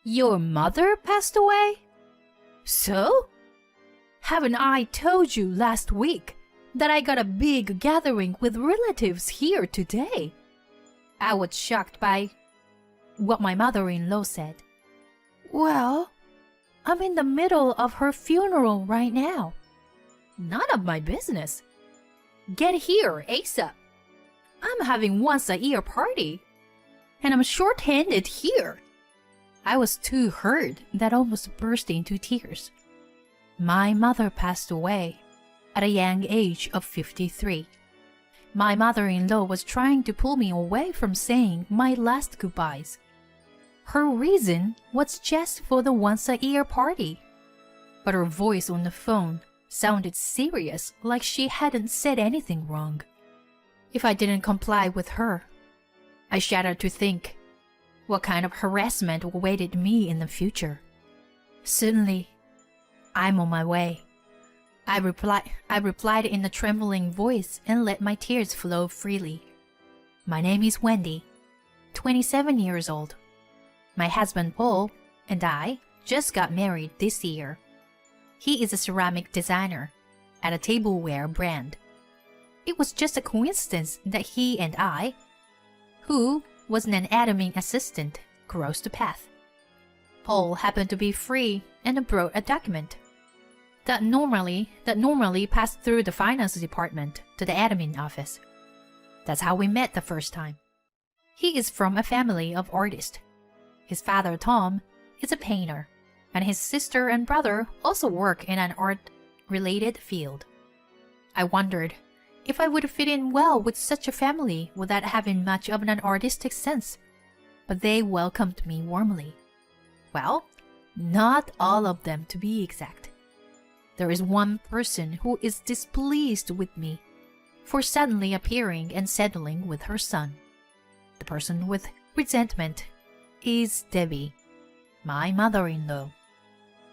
Your mother passed away? So? Haven't I told you last week that I got a big gathering with relatives here today? I was shocked by what my mother-in-law said. Well, I'm in the middle of her funeral right now. None of my business. Get here ASAP. I'm having once-a-year party, and I'm short-handed here. I was too hurt that I almost burst into tears. My mother passed away at a young age of 53. My mother-in-law was trying to pull me away from saying my last goodbyes. Her reason was just for the once-a-year party. But her voice on the phone sounded serious, like she hadn't said anything wrong. If I didn't comply with her, I shuddered to think what kind of harassment awaited me in the future. Suddenly, I'm on my way. I replied in a trembling voice and let my tears flow freely. My name is Wendy, 27 years old. My husband Paul and I just got married this year. He is a ceramic designer at a tableware brand. It was just a coincidence that he and I, who was an admin assistant, crossed the path. Paul happened to be free and brought a document that normally passed through the finance department to the admin office. That's how we met the first time. He is from a family of artists. His father, Tom, is a painter, and his sister and brother also work in an art-related field. I wondered if I would fit in well with such a family without having much of an artistic sense, but they welcomed me warmly. Well, not all of them to be exact. There is one person who is displeased with me for suddenly appearing and settling with her son. The person with resentment is Debbie, my mother-in-law.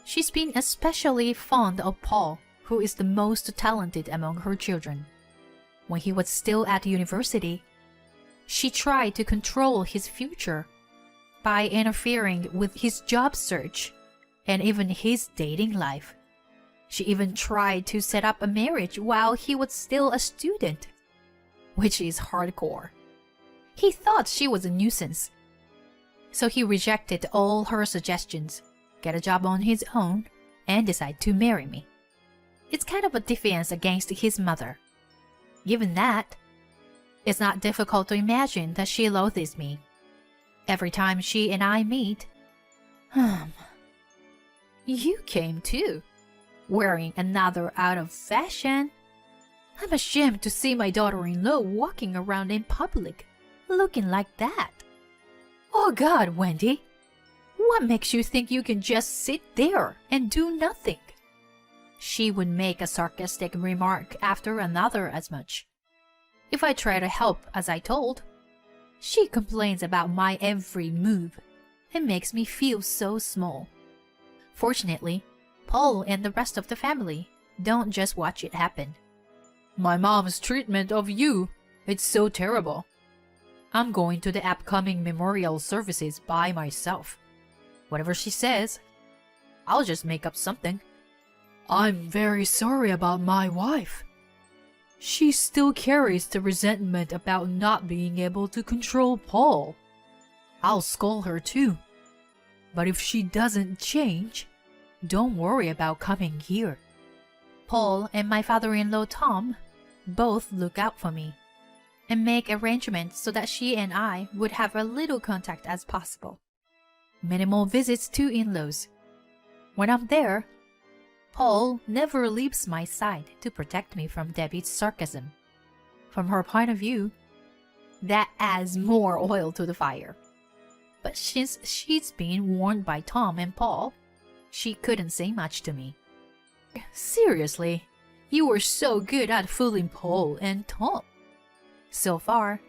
She's been especially fond of Paul, who is the most talented among her children. When he was still at university, she tried to control his future by interfering with his job search and even his dating life. She even tried to set up a marriage while he was still a student, which is hardcore. He thought she was a nuisance, so he rejected all her suggestions, get a job on his own, and decided to marry me. It's kind of a defiance against his mother. Given that, it's not difficult to imagine that she loathes me. Every time she and I meet, you came too, wearing another out of fashion. I'm ashamed to see my daughter-in-law walking around in public, looking like that. Oh God, Wendy, what makes you think you can just sit there and do nothing? She would make a sarcastic remark after another as much. If I try to help as I told, she complains about my every move and makes me feel so small. Fortunately, Paul and the rest of the family don't just watch it happen. My mom's treatment of you, it's so terrible. I'm going to the upcoming memorial services by myself. Whatever she says, I'll just make up something. I'm very sorry about my wife. She still carries the resentment about not being able to control Paul. I'll scold her too. But if she doesn't change, don't worry about coming here. Paul and my father-in-law Tom both look out for me and make arrangements so that she and I would have as little contact as possible. Minimal visits to in-laws. When I'm there, Paul never leaves my side to protect me from Debbie's sarcasm. From her point of view, that adds more oil to the fire. But since she's been warned by Tom and Paul, she couldn't say much to me. Seriously, you were so good at fooling Paul and Tom. So far,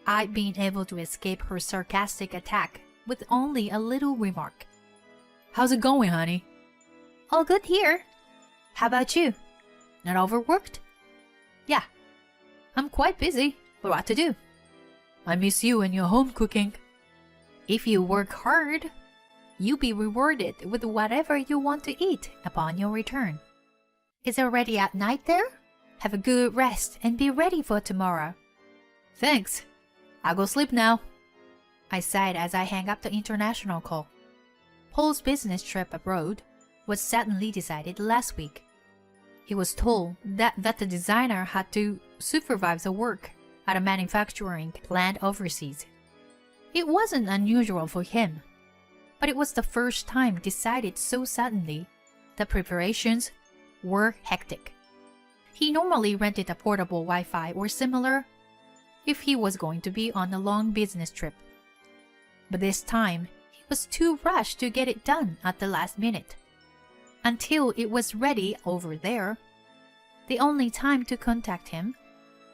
I've been able to escape her sarcastic attack with only a little remark. How's it going, honey? All good here. How about you? Not overworked? Yeah, I'm quite busy, but what to do? I miss you and your home cooking. If you work hard, You'll be rewarded with whatever you want to eat upon your return. It's already at night there? Have a good rest and be ready for tomorrow. Thanks. I'll go sleep now, I said as I hang up the international call. Paul's business trip abroad was suddenly decided last week. He was told that the designer had to supervise the work at a manufacturing plant overseas. It wasn't unusual for him, but it was the first time decided so suddenly that preparations were hectic. He normally rented a portable Wi-Fi or similar if he was going to be on a long business trip. But this time, he was too rushed to get it done at the last minute. Until it was ready over there, the only time to contact him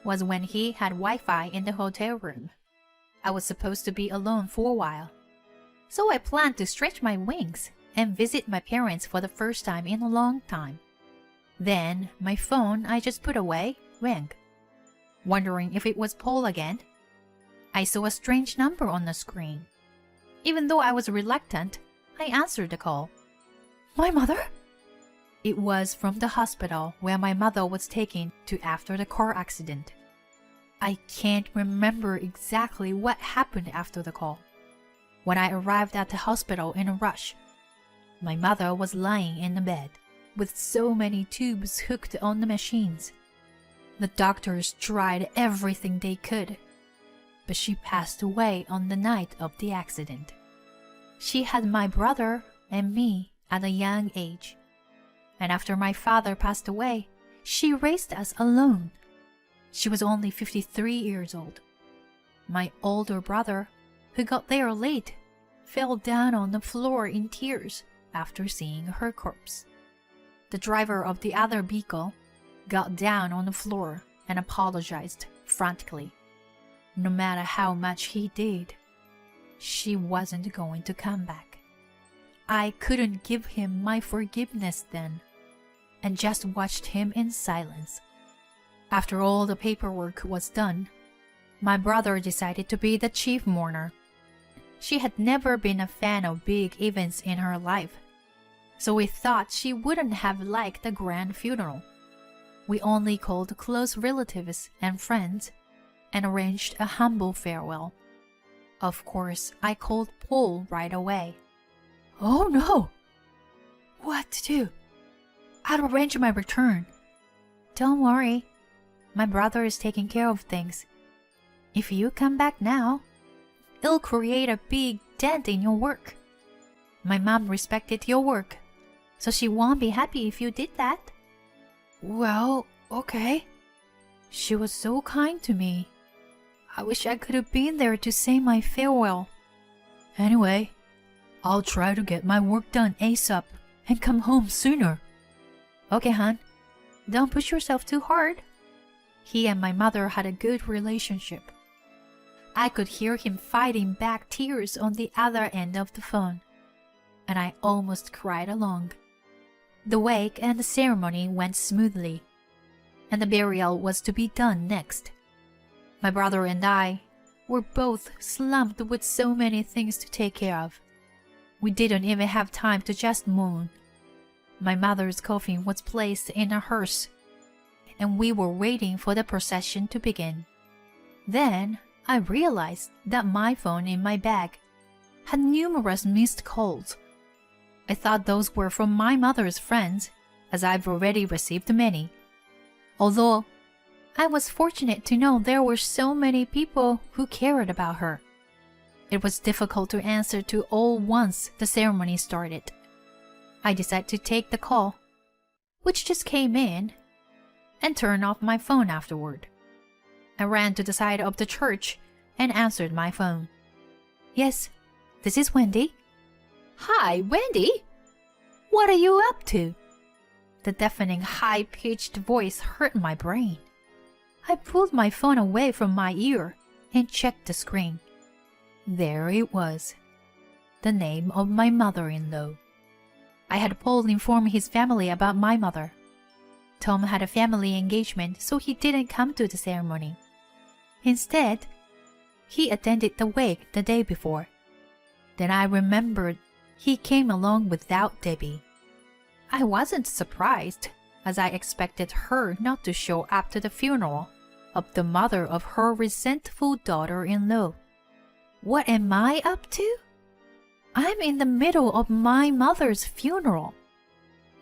was when he had Wi-Fi in the hotel room. I was supposed to be alone for a while, so I planned to stretch my wings and visit my parents for the first time in a long time. Then my phone I just put away rang. Wondering if it was Paul again, I saw a strange number on the screen. Even though I was reluctant, I answered the call. My mother? It was from the hospital where my mother was taken to after the car accident. I can't remember exactly what happened after the call. When I arrived at the hospital in a rush, my mother was lying in the bed with so many tubes hooked on the machines. The doctors tried everything they could, but she passed away on the night of the accident. She had my brother and me at a young age, and after my father passed away, she raised us alone. She was only 53 years old. My older brother, who got there late, fell down on the floor in tears after seeing her corpse. The driver of the other vehicle got down on the floor and apologized frantically. No matter how much he did, she wasn't going to come back. I couldn't give him my forgiveness then, and just watched him in silence. After all the paperwork was done, my brother decided to be the chief mourner. She had never been a fan of big events in her life, so we thought she wouldn't have liked a grand funeral. We only called close relatives and friends and arranged a humble farewell. Of course, I called Paul right away. Oh no! What to do? I'll arrange my return. Don't worry. My brother is taking care of things. If you come back now, it'll create a big dent in your work. My mom respected your work, so she won't be happy if you did that. Well, okay. She was so kind to me. I wish I could have been there to say my farewell. Anyway, I'll try to get my work done ASAP and come home sooner. Okay, hon. Don't push yourself too hard. He and my mother had a good relationship. I could hear him fighting back tears on the other end of the phone, and I almost cried along. The wake and the ceremony went smoothly, and the burial was to be done next. My brother and I were both slumped with so many things to take care of. We didn't even have time to just mourn. My mother's coffin was placed in a hearse, and we were waiting for the procession to begin. Then I realized that my phone in my bag had numerous missed calls. I thought those were from my mother's friends, as I've already received many. Although I was fortunate to know there were so many people who cared about her. It was difficult to answer to all once the ceremony started. I decided to take the call, which just came in, and turn off my phone afterward. I ran to the side of the church and answered my phone. Yes, this is Wendy. Hi, Wendy. What are you up to? The deafening high-pitched voice hurt my brain. I pulled my phone away from my ear and checked the screen. There it was, the name of my mother-in-law. I had Paul inform his family about my mother. Tom had a family engagement, so he didn't come to the ceremony. Instead, he attended the wake the day before. Then I remembered He came along without Debbie. I wasn't surprised, as I expected her not to show up to the funeral of the mother of her resentful daughter-in-law. What am I up to? I'm in the middle of my mother's funeral.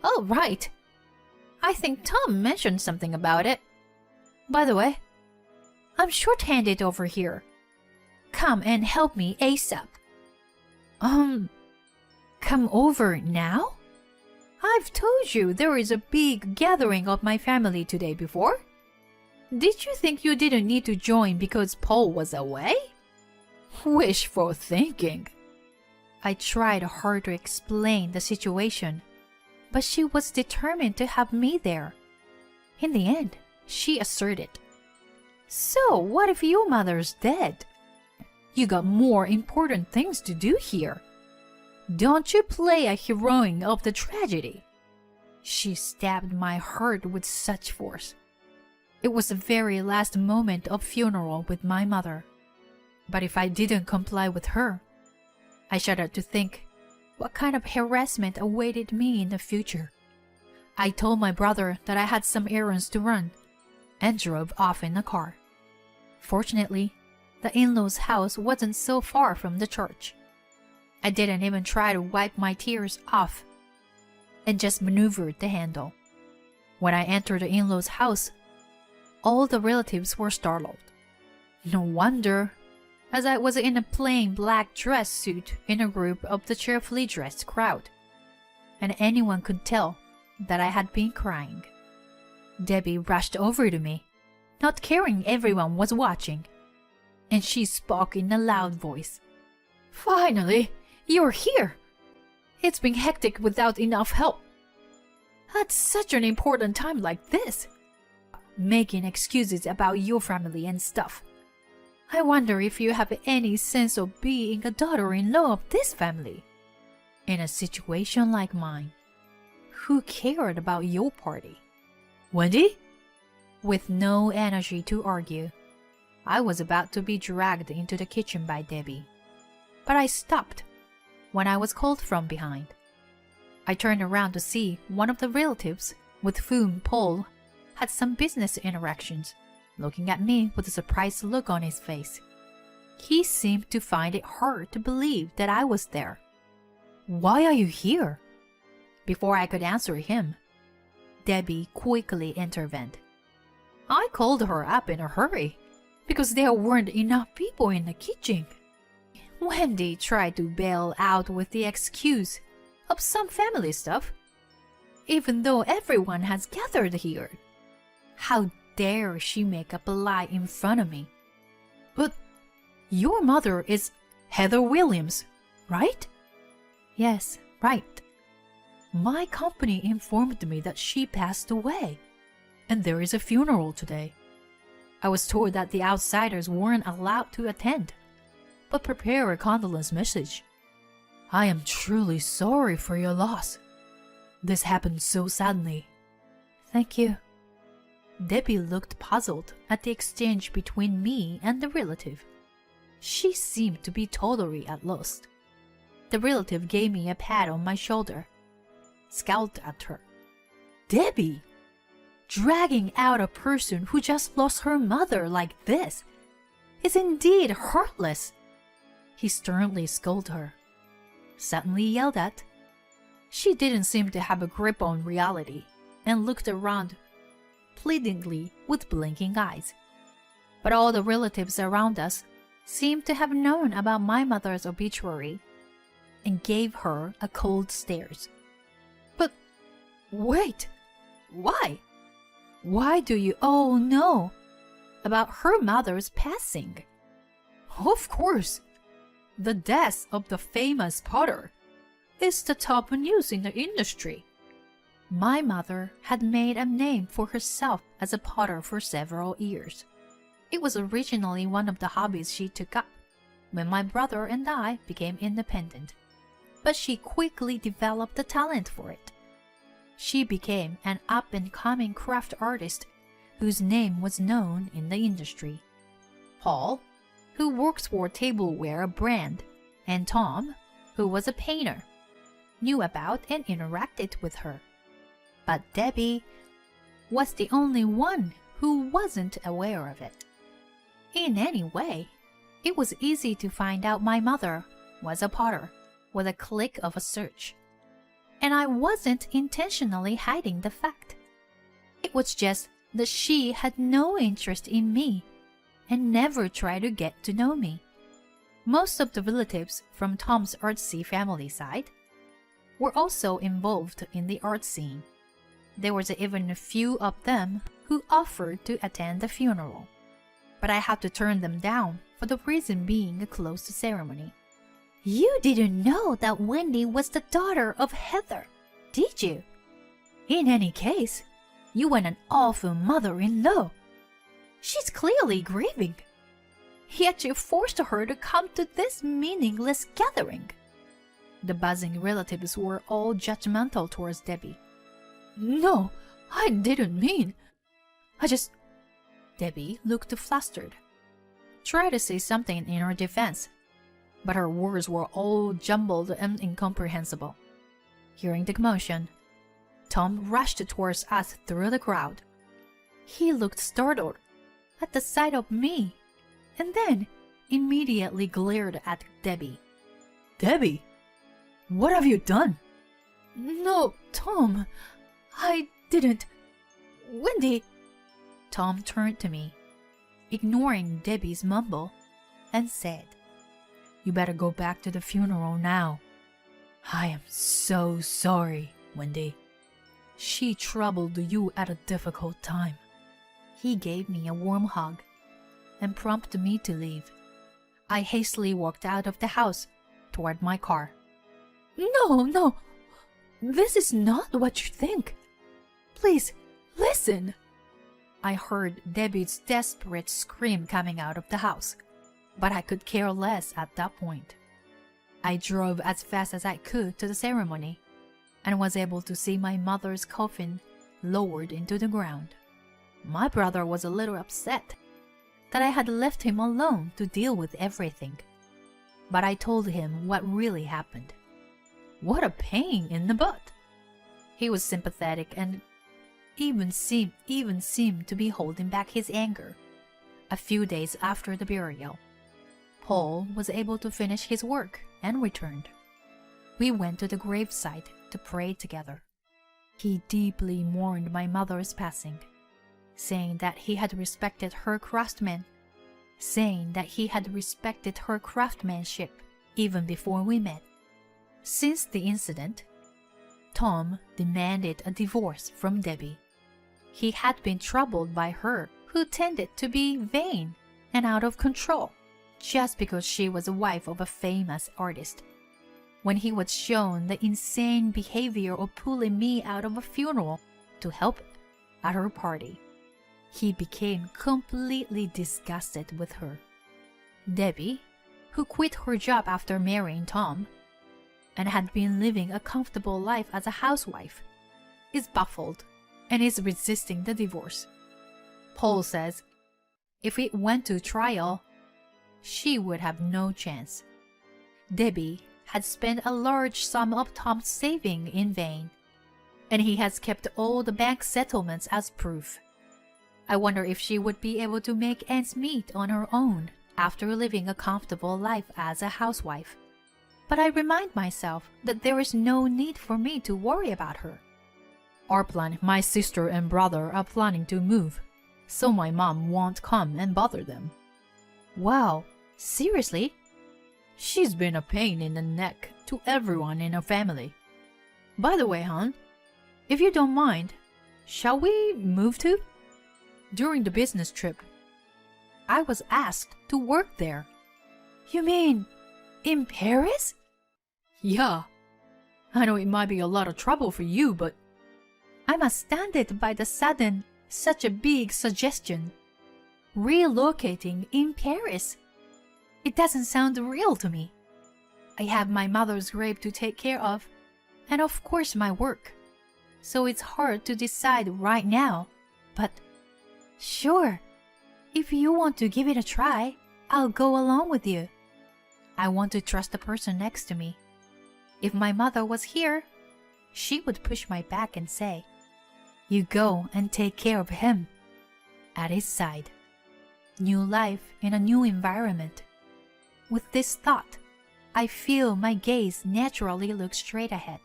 Oh, right. I think Tom mentioned something about it. By the way, I'm short-handed over here. Come and help me ASAP. Come over now? I've told you there is a big gathering of my family today before. Did you think you didn't need to join because Paul was away? Wishful thinking. I tried hard to explain the situation, but she was determined to have me there. In the end, she asserted, "So, what if your mother's dead? You got more important things to do here. Don't you play a heroine of the tragedy." She stabbed my heart with such force. It was the very last moment of funeral with my mother. But if I didn't comply with her, I shuddered to think what kind of harassment awaited me in the future. I told my brother that I had some errands to run and drove off in the car. Fortunately, the in-laws' house wasn't so far from the church. I didn't even try to wipe my tears off and just maneuvered the handle. When I entered the in-laws' house, all the relatives were startled. No wonder, as I was in a plain black dress suit in a group of the cheerfully dressed crowd, and anyone could tell that I had been crying. Debbie rushed over to me, not caring everyone was watching, and she spoke in a loud voice. "Finally, you're here! It's been hectic without enough help. At such an important time like this, making excuses about your family and stuff. I wonder if you have any sense of being a daughter-in-law of this family. In a situation like mine, who cared about your party? Wendy?" With no energy to argue, I was about to be dragged into the kitchen by Debbie. But I stopped when I was called from behind. I turned around to see one of the relatives with whom Paul had some business interactions, looking at me with a surprised look on his face. He seemed to find it hard to believe that I was there. "Why are you here?" Before I could answer him, Debbie quickly intervened. "I called her up in a hurry because there weren't enough people in the kitchen." Wendy tried to bail out with the excuse of some family stuff, even though everyone has gathered here. How dare she make up a lie in front of me? "But your mother is Heather Williams, right?" "Yes, right. My company informed me that she passed away, and there is a funeral today. I was told that the outsiders weren't allowed to attend, but prepare a condolence message. I am truly sorry for your loss. This happened so suddenly." "Thank you." Debbie looked puzzled at the exchange between me and the relative. She seemed to be totally at loss. The relative gave me a pat on my shoulder, scowled at her. "Debbie, dragging out a person who just lost her mother like this is indeed heartless," he sternly scolded her. Suddenly yelled at. She didn't seem to have a grip on reality and looked around pleadingly with blinking eyes. But all the relatives around us seemed to have known about my mother's obituary and gave her a cold stares. "But wait, why? Why do you all know about her mother's passing?" "Of course, the death of the famous potter is the top news in the industry. My mother had made a name for herself as a potter for several years. It was originally one of the hobbies she took up when my brother and I became independent, but she quickly developed the talent for it. She became an up-and-coming craft artist whose name was known in the industry. Paul, who works for a tableware brand, and Tom, who was a painter, knew about and interacted with her. But Debbie was the only one who wasn't aware of it. In any way, it was easy to find out my mother was a Potter with a click of a search. And I wasn't intentionally hiding the fact. It was just that she had no interest in me and never tried to get to know me. Most of the relatives from Tom's artsy family side were also involved in the art scene. There was even a few of them who offered to attend the funeral, but I had to turn them down for the reason being a closed ceremony. You didn't know that Wendy was the daughter of Heather, did you? In any case, you were an awful mother-in-law. She's clearly grieving. Yet you forced her to come to this meaningless gathering. The buzzing relatives were all judgmental towards Debbie. No, I didn't mean. Debbie looked flustered. Tried to say something in her defense, but her words were all jumbled and incomprehensible. Hearing the commotion, Tom rushed towards us through the crowd. He looked startled at the sight of me, and then immediately glared at Debbie. Debbie, what have you done? No, Tom, I didn't. Wendy. Tom turned to me, ignoring Debbie's mumble, and said, You better go back to the funeral now. I am so sorry, Wendy. She troubled you at a difficult time. He gave me a warm hug and prompted me to leave. I hastily walked out of the house toward my car. No, this is not what you think. Please, listen. I heard Debbie's desperate scream coming out of the house, but I could care less at that point. I drove as fast as I could to the ceremony and was able to see my mother's coffin lowered into the ground. My brother was a little upset that I had left him alone to deal with everything, but I told him what really happened. What a pain in the butt! He was sympathetic and even seemed to be holding back his anger. A few days after the burial, Paul was able to finish his work and returned. We went to the gravesite to pray together. He deeply mourned my mother's passing, saying that he had respected her craftsmanship even before we met. Since the incident, Tom demanded a divorce from Debbie. He had been troubled by her, who tended to be vain and out of control, just because she was a wife of a famous artist. When he was shown the insane behavior of pulling me out of a funeral to help at her party, he became completely disgusted with her. Debbie, who quit her job after marrying Tom and had been living a comfortable life as a housewife, is baffled and is resisting the divorce. Paul says if it went to trial, she would have no chance. Debbie had spent a large sum of Tom's saving in vain, and he has kept all the bank settlements as proof. I wonder if she would be able to make ends meet on her own after living a comfortable life as a housewife. But I remind myself that there is no need for me to worry about her. Our plan, my sister and brother are planning to move, so my mom won't come and bother them. Wow, seriously? She's been a pain in the neck to everyone in her family. By the way, hon, if you don't mind, shall we move too? During the business trip, I was asked to work there. You mean in Paris? Yeah. I know it might be a lot of trouble for you, but I'm astounded by such a big suggestion. Relocating in Paris. It doesn't sound real to me. I have my mother's grave to take care of, and of course my work. So it's hard to decide right now, but sure, if you want to give it a try, I'll go along with you. I want to trust the person next to me. If my mother was here, she would push my back and say, "You go and take care of him." At his side, new life in a new environment. With this thought, I feel my gaze naturally look straight ahead.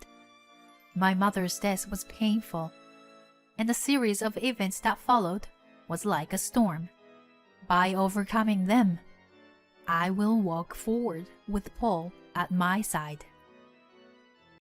My mother's death was painful, and the series of events that followed was like a storm. By overcoming them, I will walk forward with Paul at my side.